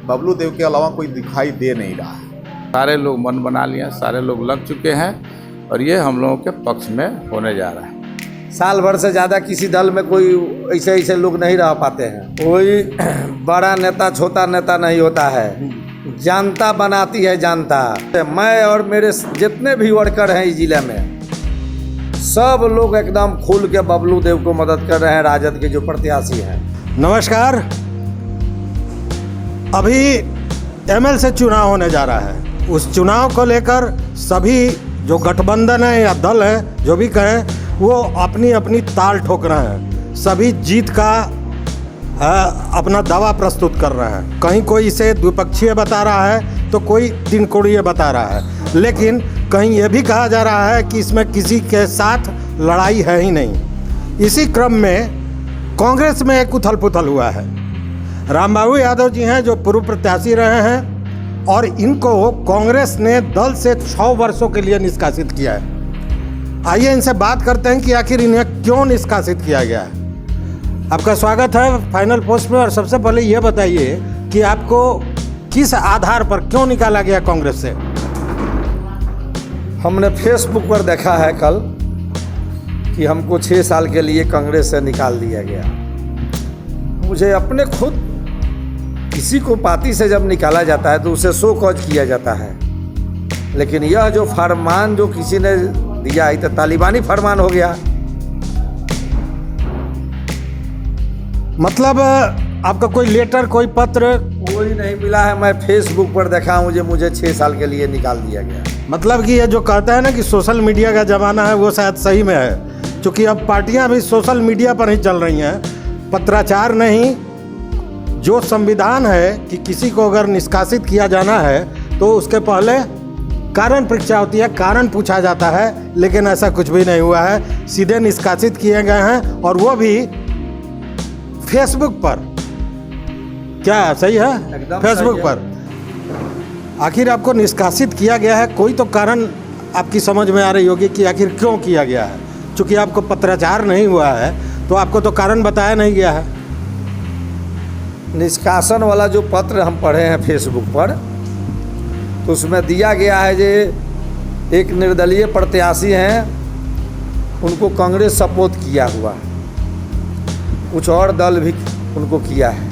बबलू देव के अलावा कोई दिखाई दे नहीं रहा है। सारे लोग मन बना लिए, सारे लोग लग चुके हैं और ये हम लोगों के पक्ष में होने जा रहा है। साल भर से ज़्यादा किसी दल में कोई ऐसे लोग नहीं रह पाते हैं। कोई बड़ा नेता छोटा नेता नहीं होता है, जनता बनाती है जनता। मैं और मेरे जितने भी वर्कर हैं इस जिले में, सब लोग एकदम खुल के बबलू देव को मदद कर रहे हैं, राजद के जो प्रत्याशी हैं। नमस्कार। अभी एमएल से चुनाव होने जा रहा है। उस चुनाव को लेकर सभी जो गठबंधन है या दल है, जो भी कहें, वो अपनी अपनी ताल ठोक रहे हैं। सभी जीत का अपना दावा प्रस्तुत कर रहे हैं। कहीं कोई इसे द्विपक्षीय बता रहा है तो कोई तीन कोणीय बता रहा है, लेकिन कहीं ये भी कहा जा रहा है कि इसमें किसी के साथ लड़ाई है ही नहीं। इसी क्रम में कांग्रेस में एक उथल पुथल हुआ है। रामबाबू यादव जी हैं जो पूर्व प्रत्याशी रहे हैं और इनको कांग्रेस ने दल से 6 वर्षों के लिए निष्कासित किया है। आइए इनसे बात करते हैं कि आखिर इन्हें क्यों निष्कासित किया गया है। आपका स्वागत है फाइनल पोस्ट में। और सबसे पहले ये बताइए कि आपको किस आधार पर क्यों निकाला गया कांग्रेस से? हमने फेसबुक पर देखा है कल कि हमको 6 साल के लिए कांग्रेस से निकाल दिया गया। मुझे अपने खुद किसी को पार्टी से जब निकाला जाता है तो उसे शो कॉज किया जाता है, लेकिन यह जो फरमान जो किसी ने दिया है तो तालिबानी फरमान हो गया। मतलब आपका कोई लेटर, कोई पत्र? कोई नहीं मिला है। मैं फेसबुक पर देखा हूँ जो मुझे 6 साल के लिए निकाल दिया गया। मतलब कि ये जो कहता है ना कि सोशल मीडिया का ज़माना है, वो शायद सही में है, क्योंकि अब पार्टियां भी सोशल मीडिया पर ही चल रही हैं, पत्राचार नहीं। जो संविधान है कि किसी को अगर निष्कासित किया जाना है तो उसके पहले कारण परीक्षा होती है, कारण पूछा जाता है, लेकिन ऐसा कुछ भी नहीं हुआ है। सीधे निष्कासित किए गए हैं और वो भी फेसबुक पर। क्या सही है? एकदम फेसबुक सही है। पर आखिर आपको निष्कासित किया गया है, कोई तो कारण आपकी समझ में आ रही होगी कि आखिर क्यों किया गया है। चूँकि आपको पत्राचार नहीं हुआ है तो आपको तो कारण बताया नहीं गया है। निष्कासन वाला जो पत्र हम पढ़े हैं फेसबुक पर, तो उसमें दिया गया है कि एक निर्दलीय प्रत्याशी हैं, उनको कांग्रेस सपोर्ट किया हुआ है, कुछ और दल भी उनको किया है।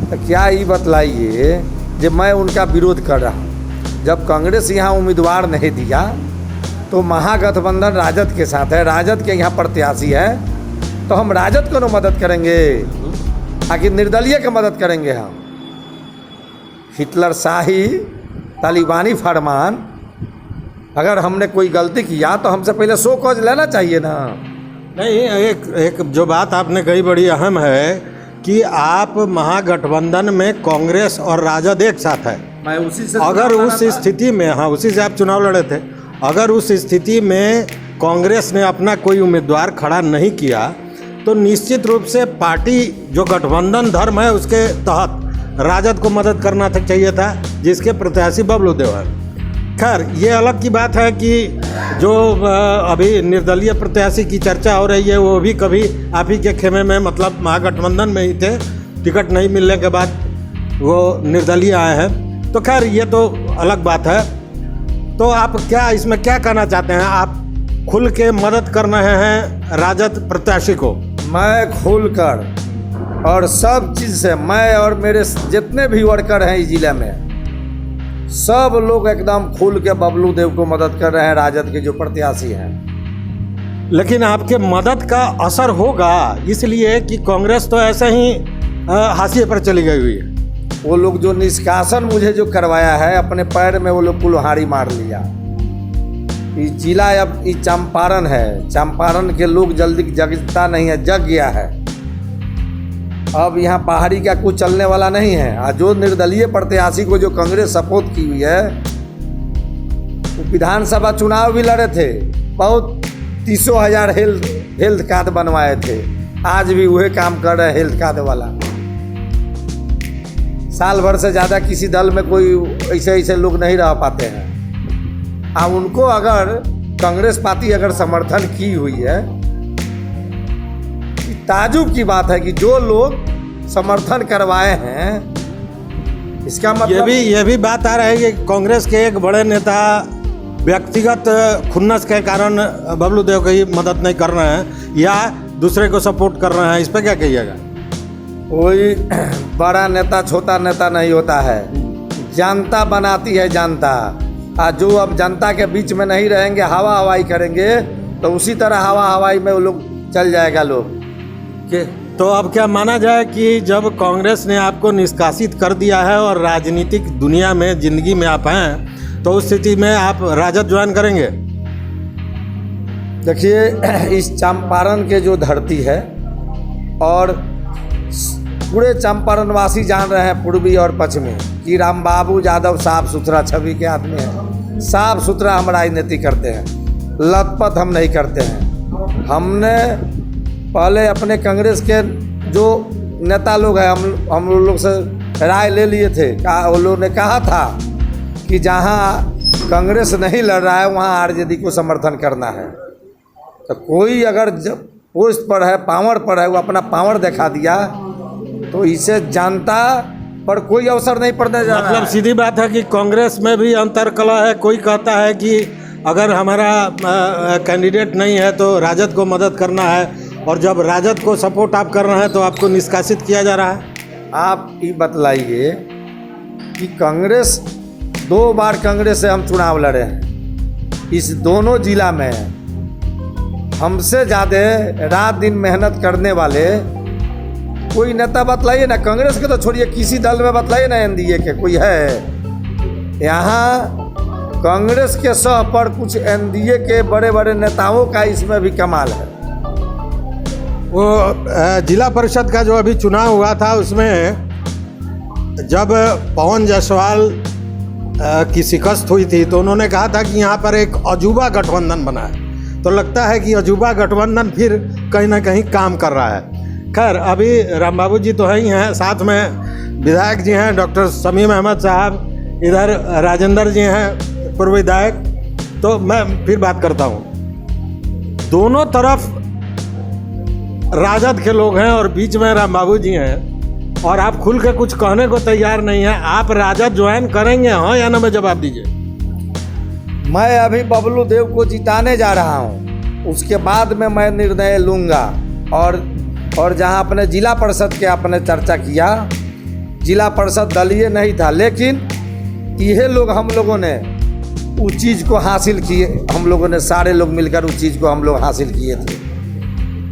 तो क्या ये बतलाइए जब मैं उनका विरोध कर रहा हूँ। जब कांग्रेस यहाँ उम्मीदवार नहीं दिया तो महागठबंधन राजद के साथ है, राजद के यहाँ प्रत्याशी है, तो हम राजद को न मदद करेंगे, आखिर निर्दलीय की मदद करेंगे हम? हिटलर शाही तालिबानी फरमान, अगर हमने कोई गलती किया तो हमसे पहले शो कॉज लेना चाहिए ना। नहीं, एक जो बात आपने कही बड़ी अहम है कि आप महागठबंधन में कांग्रेस और राजद एक साथ है। मैं उसी से अगर उस स्थिति में, हाँ, उसी से आप चुनाव लड़े थे, अगर उस स्थिति में कांग्रेस ने अपना कोई उम्मीदवार खड़ा नहीं किया तो निश्चित रूप से पार्टी जो गठबंधन धर्म है उसके तहत राजद को मदद करना चाहिए था, जिसके प्रत्याशी बबलू देव है। खैर, ये अलग की बात है कि जो अभी निर्दलीय प्रत्याशी की चर्चा हो रही है वो भी कभी आप ही के खेमे में, मतलब महागठबंधन में ही थे, टिकट नहीं मिलने के बाद वो निर्दलीय आए हैं। तो खैर ये तो अलग बात है। तो आप क्या इसमें क्या कहना चाहते हैं? आप खुल के मदद कर रहे हैं राजद प्रत्याशी को? मैं खुलकर और सब चीज़ से, मैं और मेरे जितने भी वर्कर हैं इस जिले में, सब लोग एकदम खुल के बबलू देव को मदद कर रहे हैं, राजद के जो प्रत्याशी हैं। लेकिन आपके मदद का असर होगा इसलिए कि कांग्रेस तो ऐसे ही हाशिए पर चली गई हुई है। वो लोग जो निष्कासन मुझे जो करवाया है, अपने पैर में वो लोग कुल्हाड़ी मार लिया। ये जिला अब ये चंपारण है, चंपारण के लोग जल्दी जगता नहीं है, जग गया है। अब यहाँ पहाड़ी का कुछ चलने वाला नहीं है। और जो निर्दलीय प्रत्याशी को जो कांग्रेस सपोर्ट की हुई है, वो विधानसभा चुनाव भी लड़े थे, बहुत 30,000 हेल्थ कार्ड बनवाए थे, आज भी वही काम कर रहे हैं हेल्थ कार्ड वाला। साल भर से ज़्यादा किसी दल में कोई ऐसे लोग नहीं रह पाते हैं। अब उनको अगर कांग्रेस पार्टी अगर समर्थन की हुई है, ताजुब की बात है कि जो लोग समर्थन करवाए हैं इसका मतलब ये भी बात आ रही है कि कांग्रेस के एक बड़े नेता व्यक्तिगत खुन्नस के कारण बबलू देव की मदद नहीं कर रहे हैं या दूसरे को सपोर्ट कर रहे हैं, इस पर क्या कहिएगा? कोई बड़ा नेता छोटा नेता नहीं होता है, जनता बनाती है जनता। और जो अब जनता के बीच में नहीं रहेंगे, हवा हवाई करेंगे, तो उसी तरह हवा हवाई में वो लोग चल जाएगा लोग के। तो अब क्या माना जाए कि जब कांग्रेस ने आपको निष्कासित कर दिया है और राजनीतिक दुनिया में जिंदगी में आप हैं, तो उस स्थिति में आप राजद ज्वाइन करेंगे? देखिए, इस चंपारण के जो धरती है और पूरे चंपारण वासी जान रहे हैं, पूर्वी और पश्चिमी, कि रामबाबू यादव साफ सुथरा छवि के आदमी हैं। साफ सुथरा हम राजनीति करते हैं, लतपथ हम नहीं करते हैं। हमने पहले अपने कांग्रेस के जो नेता लोग हैं, हम लोग से राय ले लिए थे। वो लोगों ने कहा था कि जहाँ कांग्रेस नहीं लड़ रहा है वहाँ आरजेडी को समर्थन करना है। तो कोई अगर जब पोस्ट पर है, पावर पर है, वो अपना पावर दिखा दिया, तो इसे जनता पर कोई अवसर नहीं पड़ने जा रहा है। मतलब सीधी बात है कि कांग्रेस में भी अंतरकलह है। कोई कहता है कि अगर हमारा कैंडिडेट नहीं है तो राजद को मदद करना है, और जब राजद को सपोर्ट आप कर रहे हैं तो आपको निष्कासित किया जा रहा है। आप ये बतलाइए कि कांग्रेस 2 बार कांग्रेस से हम चुनाव लड़े हैं, इस दोनों जिला में हमसे ज़्यादा रात दिन मेहनत करने वाले कोई नेता बतलाइए ना। कांग्रेस के तो छोड़िए, किसी दल में बतलाइए ना, एनडीए के कोई है यहाँ? कांग्रेस के सह पर कुछ एनडीए के बड़े बड़े नेताओं का इसमें भी कमाल है। वो जिला परिषद का जो अभी चुनाव हुआ था, उसमें जब पवन जायसवाल की शिकस्त हुई थी तो उन्होंने कहा था कि यहाँ पर एक अजूबा गठबंधन बना है। तो लगता है कि अजूबा गठबंधन फिर कहीं ना कहीं काम कर रहा है। खैर, अभी रामबाबू जी तो है ही हैं, साथ में विधायक जी हैं डॉक्टर शमीम अहमद साहब, इधर राजेंद्र जी हैं पूर्व विधायक। तो मैं फिर बात करता हूँ, दोनों तरफ राजद के लोग हैं और बीच में रामबाबू जी हैं, और आप खुल के कुछ कहने को तैयार नहीं हैं। आप राजद ज्वाइन करेंगे, हाँ या ना में जवाब दीजिए। मैं अभी बबलू देव को जिताने जा रहा हूँ, उसके बाद में मैं निर्णय लूँगा। और जहाँ अपने जिला परिषद के आपने चर्चा किया, जिला परिषद दलीय नहीं था, लेकिन यह लोग हम लोगों ने उस चीज़ को हासिल किए। हम लोगों ने सारे लोग मिलकर उस चीज़ को हम लोग हासिल किए थे,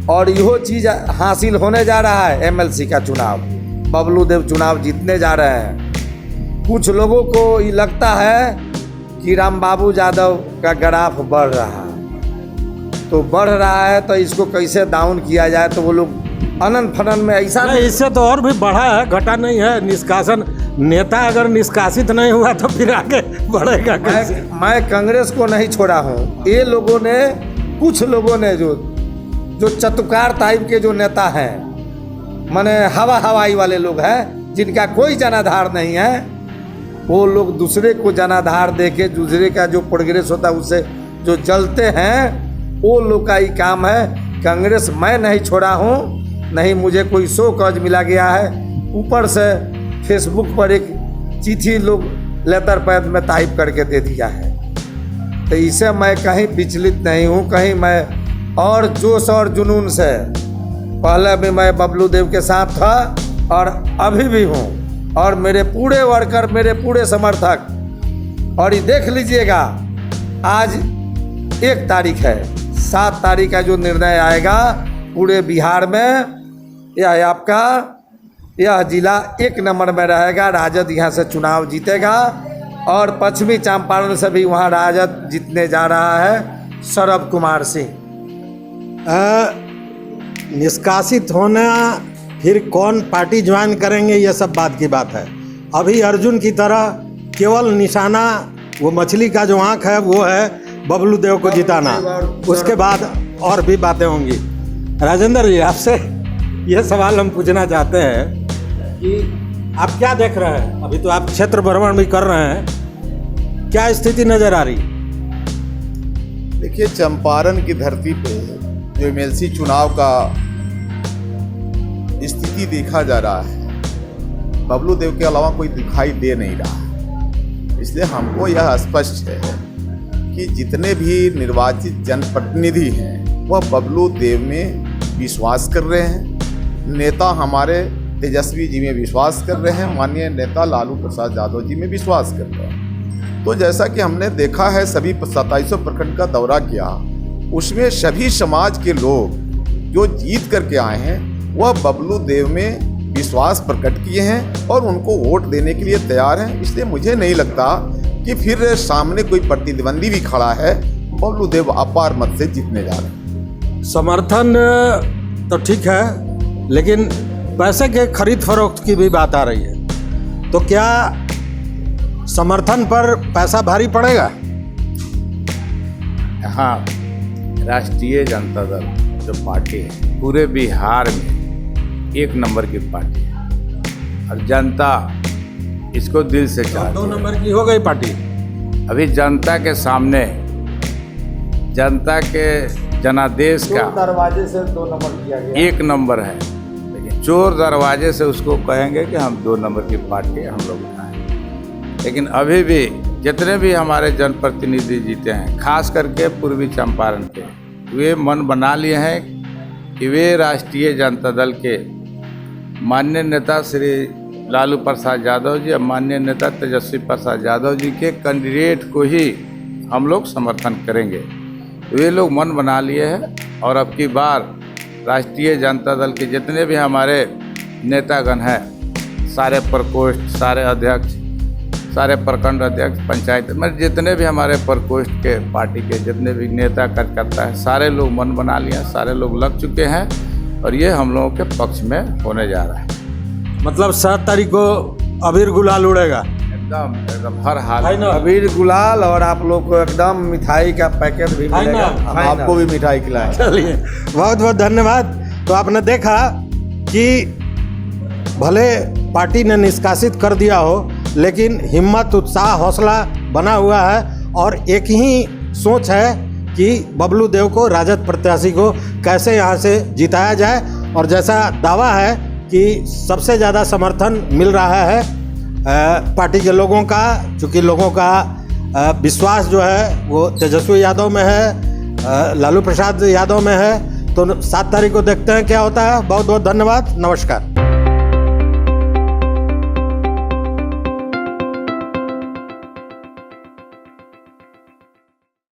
और यह चीज़ हासिल होने जा रहा है। एमएलसी का चुनाव, बबलू देव चुनाव जीतने जा रहे हैं। कुछ लोगों को ये लगता है कि रामबाबू यादव का ग्राफ बढ़ रहा है, तो बढ़ रहा है तो इसको कैसे डाउन किया जाए, तो वो लोग अनंत फनन में ऐसा नहीं, इससे तो और भी बढ़ा है, घटा नहीं है। निष्कासन, नेता अगर निष्कासित नहीं हुआ तो फिर आगे बढ़ेगा कैसे? मैं कांग्रेस को नहीं छोड़ा हूँ। ये लोगों ने, कुछ लोगों ने जो चतुकार टाइप के जो नेता हैं, माने हवा हवाई वाले लोग हैं, जिनका कोई जनाधार नहीं है, वो लोग दूसरे को जनाधार दे के दूसरे का जो प्रोग्रेस होता है उससे जो जलते हैं, वो लोग का ही काम है। कांग्रेस मैं नहीं छोड़ा हूँ, नहीं मुझे कोई शो कॉज मिला गया है। ऊपर से फेसबुक पर एक चिट्ठी लोग लेटर पैड में टाइप करके दे दिया है, तो इसे मैं कहीं विचलित नहीं हूँ। कहीं मैं और जोश और जुनून से, पहले भी मैं बबलू देव के साथ था और अभी भी हूँ, और मेरे पूरे वर्कर, मेरे पूरे समर्थक। और ये देख लीजिएगा, आज 1 तारीख है, 7 तारीख का जो निर्णय आएगा पूरे बिहार में, यह आपका यह जिला 1 नंबर में रहेगा। राजद यहाँ से चुनाव जीतेगा, और पश्चिमी चंपारण से भी वहाँ राजद जीतने जा रहा है, सौरभ कुमार सिंह। निष्कासित होना, फिर कौन पार्टी ज्वाइन करेंगे, ये सब बात की बात है। अभी अर्जुन की तरह केवल निशाना, वो मछली का जो आँख है वो है बबलू देव को जिताना, उसके बाद और भी बातें होंगी। राजेंद्र जी, आपसे ये सवाल हम पूछना चाहते हैं कि आप क्या देख रहे हैं? अभी तो आप क्षेत्र भ्रमण भी कर रहे हैं, क्या स्थिति नज़र आ रही? देखिए, चंपारण की धरती पे जो एमएलसी चुनाव का स्थिति देखा जा रहा है, बबलू देव के अलावा कोई दिखाई दे नहीं रहा। इसलिए हमको यह स्पष्ट है कि जितने भी निर्वाचित जनप्रतिनिधि हैं वह बबलू देव में विश्वास कर रहे हैं। नेता हमारे तेजस्वी जी में विश्वास कर रहे हैं, माननीय नेता लालू प्रसाद यादव जी में विश्वास कर रहे हैं। तो जैसा कि हमने देखा है, सभी 2700 प्रखंड का दौरा किया, उसमें सभी समाज के लोग जो जीत करके आए हैं वह बबलू देव में विश्वास प्रकट किए हैं और उनको वोट देने के लिए तैयार हैं। इसलिए मुझे नहीं लगता कि फिर सामने कोई प्रतिद्वंदी भी खड़ा है। बबलू देव अपार मत से जीतने जा रहे हैं। समर्थन तो ठीक है, लेकिन पैसे के खरीद फरोख्त की भी बात आ रही है, तो क्या समर्थन पर पैसा भारी पड़ेगा? हाँ, राष्ट्रीय जनता दल जो पार्टी है पूरे बिहार में 1 नंबर की पार्टी है और जनता इसको दिल से चाहती है। 2 नंबर की हो गई पार्टी। अभी जनता के सामने, जनता के जनादेश का दरवाजे से 2 नंबर किया गया। 1 नंबर है, लेकिन चोर दरवाजे से उसको कहेंगे कि हम 2 नंबर की पार्टी हम लोग हैं। लेकिन अभी भी जितने भी हमारे जनप्रतिनिधि जीते हैं, खास करके पूर्वी चंपारण के, वे मन बना लिए हैं कि वे राष्ट्रीय जनता दल के माननीय नेता श्री लालू प्रसाद यादव जी और माननीय नेता तेजस्वी प्रसाद यादव जी के कैंडिडेट को ही हम लोग समर्थन करेंगे। वे लोग मन बना लिए हैं और अब की बार राष्ट्रीय जनता दल के जितने भी हमारे नेतागण हैं, सारे प्रकोष्ठ, सारे अध्यक्ष, सारे प्रखंड अध्यक्ष, पंचायत में जितने भी हमारे प्रकोष्ठ के पार्टी के जितने भी नेता कार्यकर्ता हैं, सारे लोग मन बना लिए, सारे लोग लग चुके हैं और ये हम लोगों के पक्ष में होने जा रहा है। मतलब 7 तारीख को अबीर गुलाल उड़ेगा एकदम एकदम हर हाल में। अबीर गुलाल और आप लोग को एकदम मिठाई का पैकेट भी मिलेगा। हम आपको भी मिठाई खिलाएं। चलिए, बहुत बहुत धन्यवाद। तो आपने देखा कि भले पार्टी ने निष्कासित कर दिया हो, लेकिन हिम्मत, उत्साह, हौसला बना हुआ है और एक ही सोच है कि बबलू देव को, राजद प्रत्याशी को कैसे यहाँ से जिताया जाए। और जैसा दावा है कि सबसे ज़्यादा समर्थन मिल रहा है पार्टी के लोगों का, चूँकि लोगों का विश्वास जो है वो तेजस्वी यादव में है, लालू प्रसाद यादव में है। तो 7 तारीख को देखते हैं क्या होता है। बहुत बहुत धन्यवाद, नमस्कार।